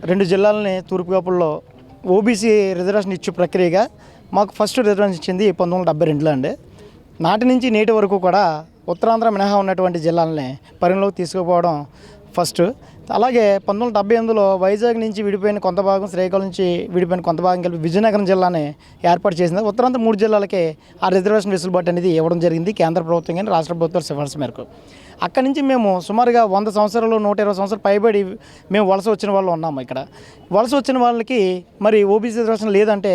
2 జిల్లాలని తూర్పుగోపుల్లో OBC reservation ఇచ్చే ప్రక్రియగా మాకు ఫస్ట్ రిజర్వేషన్ ఇచ్చింది 1972లో అండి. నాటి నుంచి నేటి వరకు కూడా ఉత్తరాంధ్ర మినహా ఉన్నటువంటి జిల్లాలని పరిగణలోకి తీసుకుపోవడం ఫస్ట్. అలాగే 1978లో వైజాగ్ నుంచి విడిపోయిన కొంత భాగం, శ్రీకాకుళం నుంచి విడిపోయిన కొంత భాగం కలిపి విజయనగరం జిల్లాని ఏర్పాటు చేసింది. ఉత్తరాంధ్ర 3 జిల్లాలకే ఆ రిజర్వేషన్ వెసులుబాటు అనేది ఇవ్వడం జరిగింది కేంద్ర ప్రభుత్వం కానీ రాష్ట్ర ప్రభుత్వాల సిఫార్సు మేరకు. అక్కడి నుంచి మేము సుమారుగా 100 సంవత్సరాలు 120 సంవత్సరాలు పైబడి మేము వలస వచ్చిన వాళ్ళు ఉన్నాము. ఇక్కడ వలస వచ్చిన వాళ్ళకి మరి ఓబీసీ రిజర్వేషన్ లేదంటే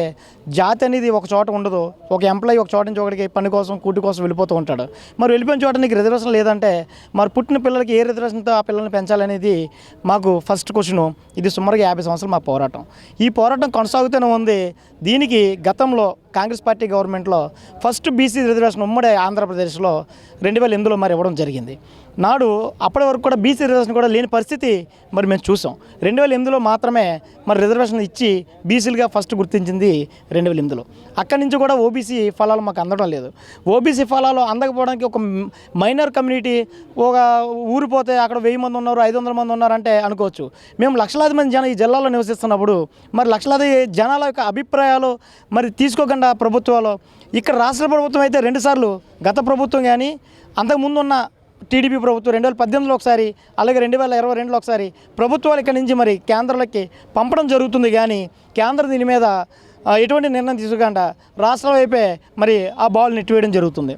జాతి అనేది ఒక చోట ఉండదు. ఒక ఎంప్లాయీ ఒక చోట నుంచి ఒకటికి పని కోసం కూటి కోసం వెళ్ళిపోతూ ఉంటాడు. మరి వెళ్ళిపోయిన చోట నీకు రిజర్వేషన్ లేదంటే మరి పుట్టిన పిల్లలకి ఏ రిజర్వేషన్తో ఆ పిల్లల్ని పెంచాలనేది మాకు ఫస్ట్ క్వశ్చను. ఇది సుమారుగా 50 సంవత్సరాలు మా పోరాటం. ఈ పోరాటం కొనసాగుతూనే ఉంది. దీనికి గతంలో కాంగ్రెస్ పార్టీ గవర్నమెంట్లో ఫస్ట్ బీసీ రిజర్వేషన్ ఉమ్మడి ఆంధ్రప్రదేశ్లో 2008లో మరి ఇవ్వడం జరిగింది. నాడు అప్పటి వరకు కూడా బీసీ రిజర్వేషన్ కూడా లేని పరిస్థితి మరి మేము చూసాం. 2008లో మాత్రమే మరి రిజర్వేషన్ ఇచ్చి బీసీలుగా ఫస్ట్ గుర్తించింది 2008లో. అక్కడి నుంచి కూడా ఓబీసీ ఫలాలు మాకు అందడం లేదు. ఓబీసీ ఫలాలు అందకపోవడానికి ఒక మైనర్ కమ్యూనిటీ ఒక ఊరిపోతే అక్కడ 1000 మంది ఉన్నారు, 500 మంది ఉన్నారంటే అనుకోవచ్చు. మేము లక్షలాది మంది జనం ఈ జిల్లాలో నివసిస్తున్నప్పుడు మరి లక్షలాది జనాల యొక్క అభిప్రాయాలు మరి తీసుకోకుండా ప్రభుత్వాలు ఇక్కడ రాష్ట్ర ప్రభుత్వం అయితే 2 సార్లు గత ప్రభుత్వం కానీ అంతకుముందు ఉన్న టీడీపీ ప్రభుత్వం 2018లో ఒకసారి అలాగే 2022లో ఒకసారి ప్రభుత్వాలు ఇక్కడ నుంచి మరి కేంద్రాలకి పంపడం జరుగుతుంది. కానీ కేంద్రం దీని మీద ఎటువంటి నిర్ణయం తీసుకోకుండా రాష్ట్రం వైపే మరి ఆ బాల్ నెట్టివేయడం జరుగుతుంది.